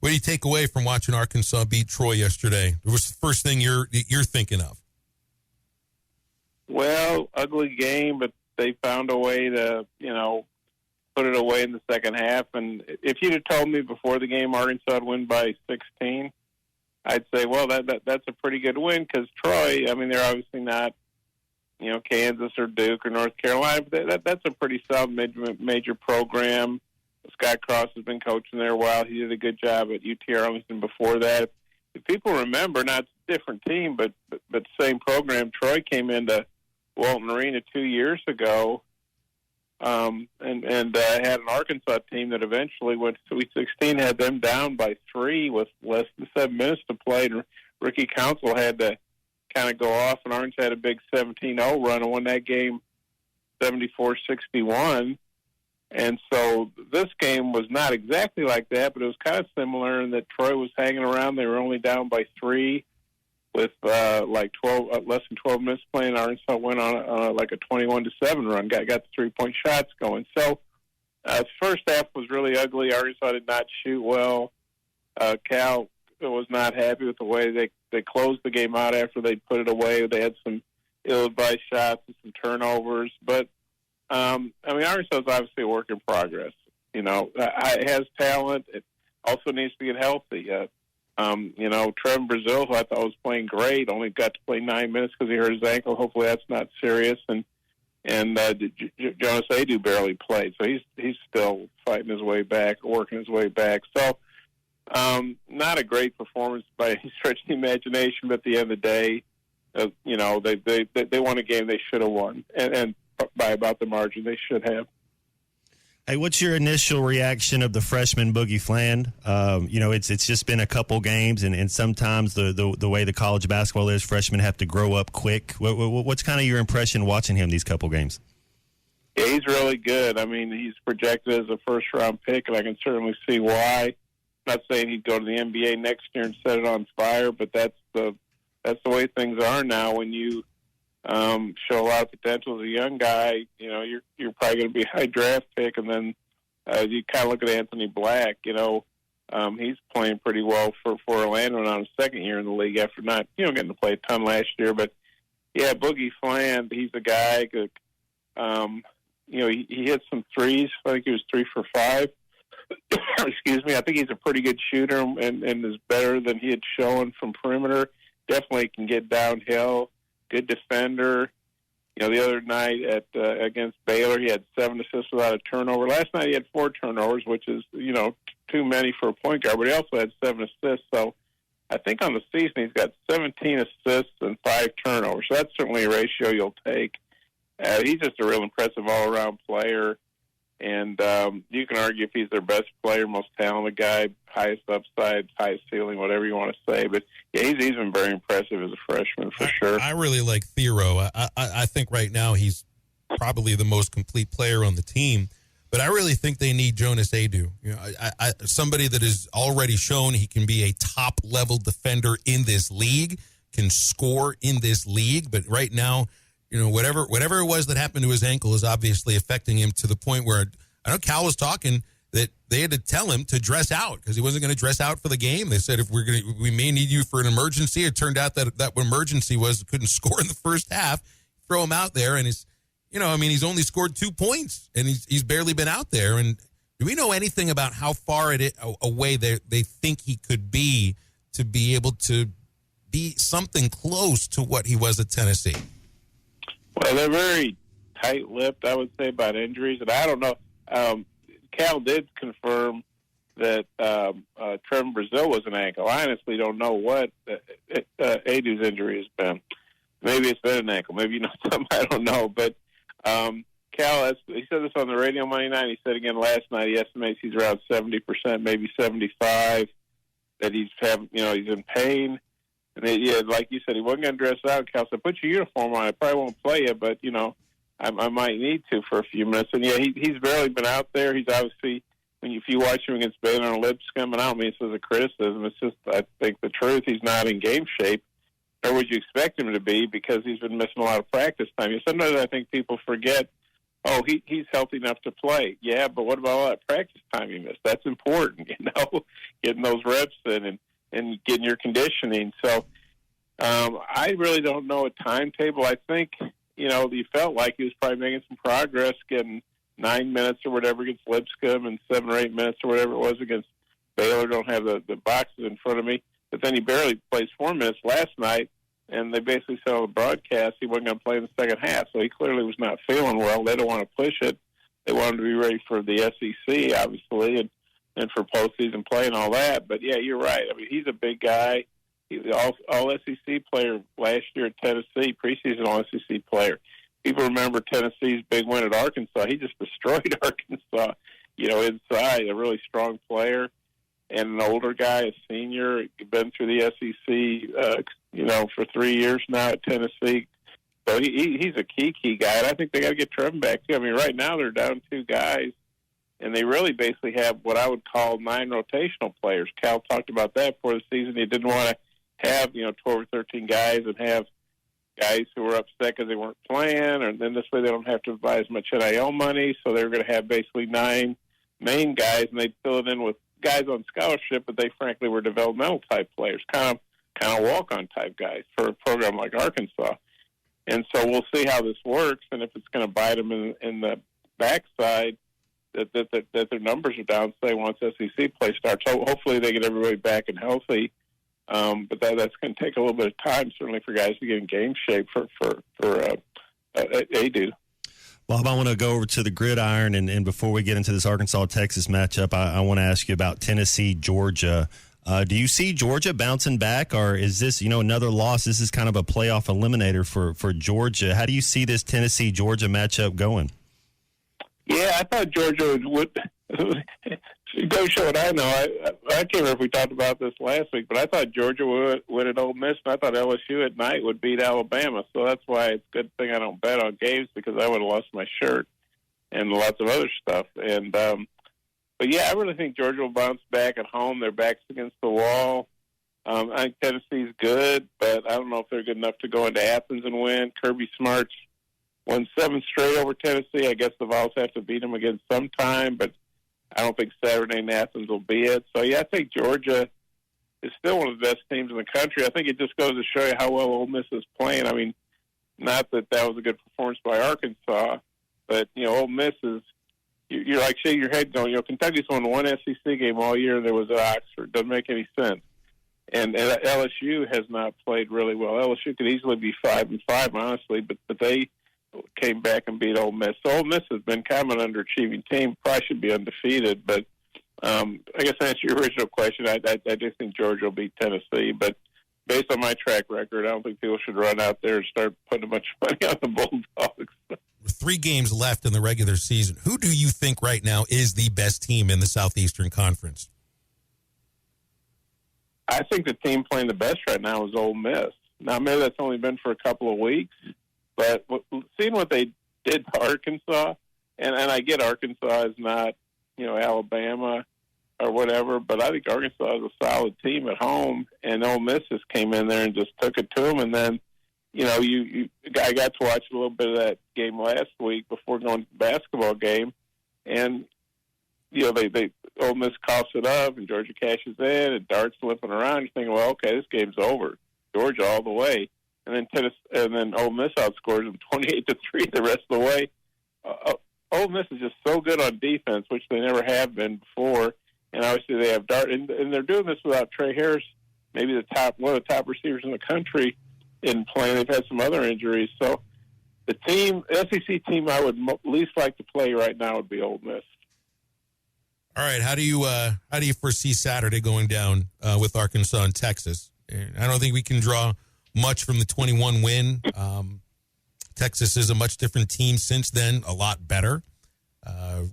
What do you take away from watching Arkansas beat Troy yesterday? What was the first thing you're thinking of? Well, ugly game, but they found a way to, put it away in the second half. And if you'd have told me before the game Arkansas would win by 16, I'd say, well, that's a pretty good win because Troy, they're obviously not, Kansas or Duke or North Carolina, but that's a pretty solid major program. Scott Cross has been coaching there a while. He did a good job at UT Arlington before that. If people remember, not a different team, but same program, Troy came into Walton Arena 2 years ago and had an Arkansas team that eventually went to Sweet 16, had them down by 3 with less than 7 minutes to play, and Ricky Council had to kind of go off, and Orange had a big 17-0 run and won that game 74-61. And so this game was not exactly like that, but it was kind of similar in that Troy was hanging around. They were only down by 3 with less than 12 minutes playing. Arkansas went on like a 21-7 run, got the 3-point shots going. So the first half was really ugly. Arkansas did not shoot well. Cal was not happy with the way they closed the game out after they put it away. They had some ill-advised shots and some turnovers, but Arkansas is obviously a work in progress. It has talent. It also needs to get healthy. Trevor Brazil, who I thought was playing great, only got to play 9 minutes because he hurt his ankle. Hopefully that's not serious. And Jonas Adu barely played, so he's still fighting his way back, working his way back. So not a great performance by any stretch of the imagination, but at the end of the day, they won a game they should have won, and by about the margin they should have. Hey, what's your initial reaction of the freshman Boogie Fland? It's just been a couple games, and sometimes the way the college basketball is, freshmen have to grow up quick. What's kind of your impression watching him these couple games? Yeah, he's really good. He's projected as a first-round pick, and I can certainly see why. I'm not saying he'd go to the NBA next year and set it on fire, but that's the way things are now. When you show a lot of potential as a young guy, you're probably going to be a high draft pick, and then you kind of look at Anthony Black. He's playing pretty well for Orlando on his second year in the league after not getting to play a ton last year. But yeah, Boogie Fland, he's a guy that he hit some threes. I think he was 3 for 5. Excuse me. I think he's a pretty good shooter and is better than he had shown from perimeter. Definitely can get downhill. Good defender. The other night against Baylor, he had 7 assists without a turnover. Last night he had 4 turnovers, which is, too many for a point guard, but he also had 7 assists. So I think on the season he's got 17 assists and 5 turnovers. So that's certainly a ratio you'll take. He's just a real impressive all-around player. And you can argue if he's their best player, most talented guy, highest upside, highest ceiling, whatever you want to say. But yeah, he's been very impressive as a freshman for sure. I really like Thero. I think right now he's probably the most complete player on the team. But I really think they need Jonas Adu. Somebody that has already shown he can be a top-level defender in this league, can score in this league. But right now, whatever it was that happened to his ankle is obviously affecting him to the point where I know Cal was talking that they had to tell him to dress out because he wasn't going to dress out for the game. They said, we may need you for an emergency. It turned out that emergency was couldn't score in the first half. Throw him out there, and he's only scored 2 points, and he's barely been out there. And do we know anything about how far away they think he could be to be able to be something close to what he was at Tennessee? Well, they're very tight-lipped, I would say, about injuries. And I don't know. Cal did confirm that Trevor Brazil was an ankle. I honestly don't know what Adu's injury has been. Maybe it's been an ankle. Maybe something I don't know. But Cal, he said this on the radio Monday night. He said again last night he estimates he's around 70%, maybe 75%, that he's in pain. And like you said, he wasn't going to dress out. Cal said, put your uniform on. I probably won't play you, but, I might need to for a few minutes. And, yeah, he's barely been out there. He's obviously, if you watch him against Baylor and lips coming out, this is a criticism. It's just, I think, the truth. He's not in game shape, nor would you expect him to be because he's been missing a lot of practice time. Sometimes I think people forget he's healthy enough to play. Yeah, but what about all that practice time he missed? That's important, getting those reps in and getting your conditioning. So I really don't know a timetable. I think, he felt like he was probably making some progress, getting 9 minutes or whatever against Lipscomb and 7 or 8 minutes or whatever it was against Baylor. Don't have the boxes in front of me. But then he barely plays 4 minutes last night, and they basically said on the broadcast he wasn't going to play in the second half. So he clearly was not feeling well. They don't want to push it. They want him to be ready for the SEC, obviously, and for postseason play and all that. But, yeah, you're right. I mean, he's a big guy. He was all SEC player last year at Tennessee, preseason all SEC player. People remember Tennessee's big win at Arkansas. He just destroyed Arkansas, inside, a really strong player. And an older guy, a senior, been through the SEC, for 3 years now at Tennessee. So he's a key guy. And I think they got to get Trevin back, too. I mean, right now they're down 2 guys, and they really basically have what I would call 9 rotational players. Cal talked about that before the season. He didn't want to have, 12 or 13 guys and have guys who were upset because they weren't playing, and then this way they don't have to buy as much NIL money. So they were going to have basically 9 main guys, and they'd fill it in with guys on scholarship, but they frankly were developmental type players, kind of walk-on type guys for a program like Arkansas. And so we'll see how this works, and if it's going to bite them in the backside, that their numbers are down, say, once SEC play starts. So hopefully they get everybody back and healthy. But that's going to take a little bit of time, certainly, for guys to get in game shape for Adu. Bob, I want to go over to the gridiron, and before we get into this Arkansas-Texas matchup, I want to ask you about Tennessee-Georgia. Do you see Georgia bouncing back, or is this, another loss? This is kind of a playoff eliminator for Georgia. How do you see this Tennessee-Georgia matchup going? Yeah, I thought Georgia would go show what I know. I can't remember if we talked about this last week, but I thought Georgia would win at Ole Miss, and I thought LSU at night would beat Alabama. So that's why it's a good thing I don't bet on games, because I would have lost my shirt and lots of other stuff. And but yeah, I really think Georgia will bounce back at home. Their back's against the wall. I think Tennessee's good, but I don't know if they're good enough to go into Athens and win. Kirby Smart's won 7 straight over Tennessee. I guess the Vols have to beat them again sometime, but I don't think Saturday in Athens will be it. So, yeah, I think Georgia is still one of the best teams in the country. I think it just goes to show you how well Ole Miss is playing. I mean, not that was a good performance by Arkansas, but, Ole Miss is – you're like shaking your head going, Kentucky's won 1 SEC game all year, and there was at Oxford. Doesn't make any sense. And LSU has not played really well. LSU could easily be 5-5, honestly, but they – came back and beat Ole Miss. So Ole Miss has been kind of an underachieving team. Probably should be undefeated. But I guess to answer your original question, I just think Georgia will beat Tennessee. But based on my track record, I don't think people should run out there and start putting a bunch of money on the Bulldogs. With 3 games left in the regular season, who do you think right now is the best team in the Southeastern Conference? I think the team playing the best right now is Ole Miss. Now, maybe that's only been for a couple of weeks. But seeing what they did to Arkansas, and I get Arkansas is not, Alabama or whatever, but I think Arkansas is a solid team at home, and Ole Miss just came in there and just took it to them. And then, I got to watch a little bit of that game last week before going to the basketball game, and they Ole Miss coughs it up, and Georgia cashes in, and Dart's flipping around. You're thinking, well, okay, this game's over, Georgia all the way. And then Ole Miss outscores them 28-3 the rest of the way. Ole Miss is just so good on defense, which they never have been before. And obviously they have Dart, and they're doing this without Trey Harris, maybe one of the top receivers in the country, in playing. They've had some other injuries. So the SEC team I would least like to play right now would be Ole Miss. All right, how do you foresee Saturday going down with Arkansas and Texas? I don't think we can draw much from the 21 win. Texas is a much different team since then, a lot better.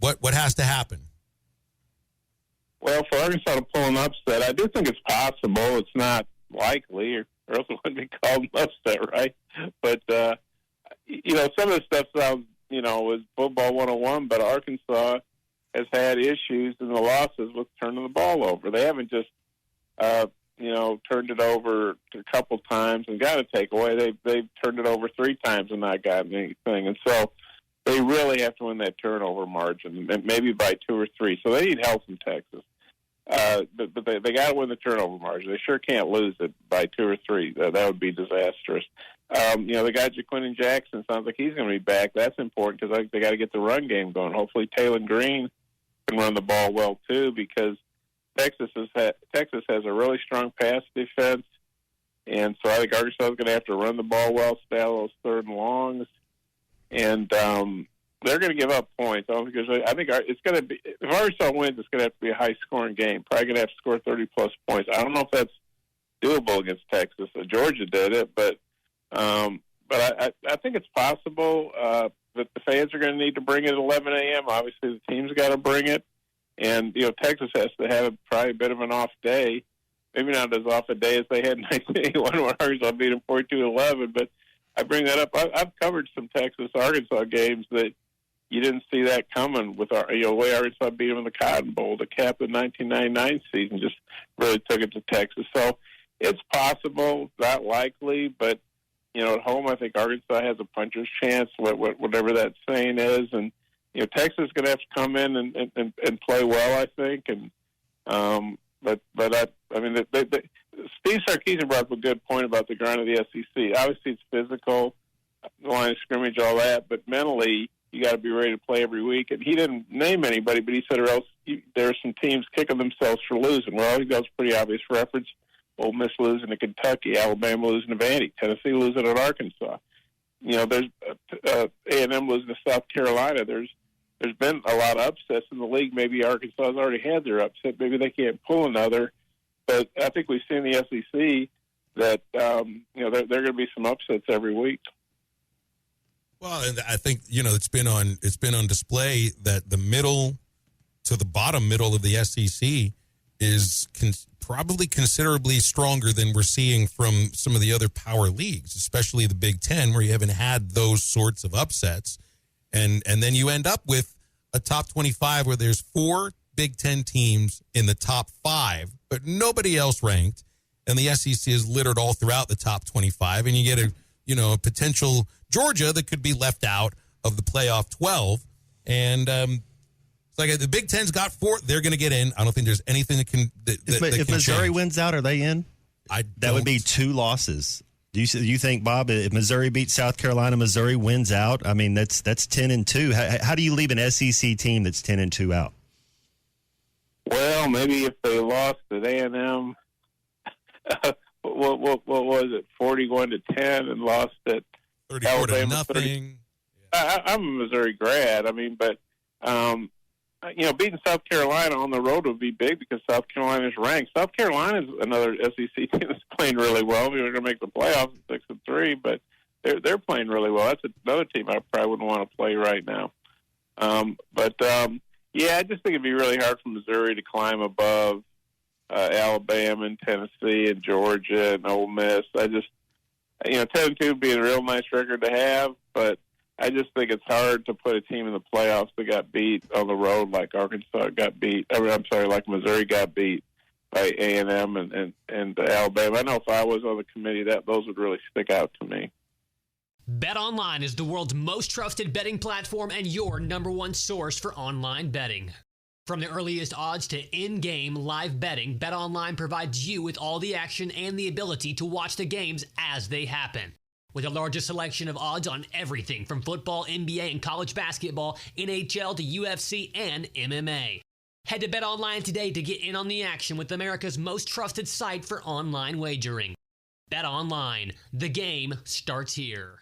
What has to happen? Well, for Arkansas to pull an upset, I do think it's possible. It's not likely, or else it wouldn't be called an upset, right? But, some of the stuff sounds, is football 101, but Arkansas has had issues in the losses with turning the ball over. They haven't just turned it over a couple times and got a takeaway. They've turned it over 3 times and not gotten anything. And so they really have to win that turnover margin, maybe by 2 or 3. So they need help from Texas. But they got to win the turnover margin. They sure can't lose it by 2 or 3. That would be disastrous. They got Jaquindon Jackson. Sounds like he's going to be back. That's important because they got to get the run game going. Hopefully, Taylor Green can run the ball well too, because Texas has a really strong pass defense, and so I think Arkansas is going to have to run the ball well, stay out of those third and longs, and they're going to give up points. I think it's going to be, if Arkansas wins, it's going to have to be a high-scoring game. Probably going to have to score 30-plus points. I don't know if that's doable against Texas. Georgia did it, but I think it's possible. But the fans are going to need to bring it at 11 a.m. Obviously, the team's got to bring it. And, Texas has to have probably a bit of an off day. Maybe not as off a day as they had in 1981 when Arkansas beat them 42-11. But I bring that up. I've covered some Texas-Arkansas games that you didn't see that coming with the way Arkansas beat them in the Cotton Bowl to cap the 1999 season. Just really took it to Texas. So it's possible, not likely, but at home, I think Arkansas has a puncher's chance, whatever that saying is. And, Texas is going to have to come in and play well, I think. And Steve Sarkisian brought up a good point about the grind of the SEC. Obviously, it's physical, the line of scrimmage, all that, but mentally, you got to be ready to play every week. And he didn't name anybody, but he said, or else there are some teams kicking themselves for losing. Well, I think that was a pretty obvious reference. Ole Miss losing to Kentucky, Alabama losing to Vandy, Tennessee losing at Arkansas. There's A&M losing to South Carolina. There's been a lot of upsets in the league. Maybe Arkansas has already had their upset. Maybe they can't pull another. But I think we've seen the SEC that there are going to be some upsets every week. Well, and I think it's been on display that the middle to the bottom middle of the SEC is probably considerably stronger than we're seeing from some of the other power leagues, especially the Big Ten, where you haven't had those sorts of upsets. And then you end up with a top 25 where there's 4 Big Ten teams in the top 5, but nobody else ranked. And the SEC is littered all throughout the top 25. And you get a potential Georgia that could be left out of the playoff 12. And it's like the Big Ten's got 4. They're going to get in. I don't think there's anything that can If Missouri change. wins out, are they in? That would be 2 losses. Do you think, Bob, if Missouri beats South Carolina, Missouri wins out? I mean, that's 10-2. How do you leave an SEC team that's 10-2 out? Well, maybe if they lost at A&M, what was it, 41-10, and lost at 34-0. I'm a Missouri grad. I mean, but beating South Carolina on the road would be big because South Carolina's ranked. South Carolina's another SEC team that's playing really well. They're going to make the playoffs at 6-3, but they're playing really well. That's another team I probably wouldn't want to play right now. I just think it'd be really hard for Missouri to climb above Alabama and Tennessee and Georgia and Ole Miss. 10-2 would be a real nice record to have, but I just think it's hard to put a team in the playoffs that got beat on the road like Arkansas got beat. Like Missouri got beat by A&M and Alabama. I know if I was on the committee, those would really stick out to me. BetOnline is the world's most trusted betting platform and your number one source for online betting. From the earliest odds to in-game live betting, BetOnline provides you with all the action and the ability to watch the games as they happen. With the largest selection of odds on everything from football, NBA, and college basketball, NHL to UFC and MMA. Head to BetOnline today to get in on the action with America's most trusted site for online wagering. BetOnline, the game starts here.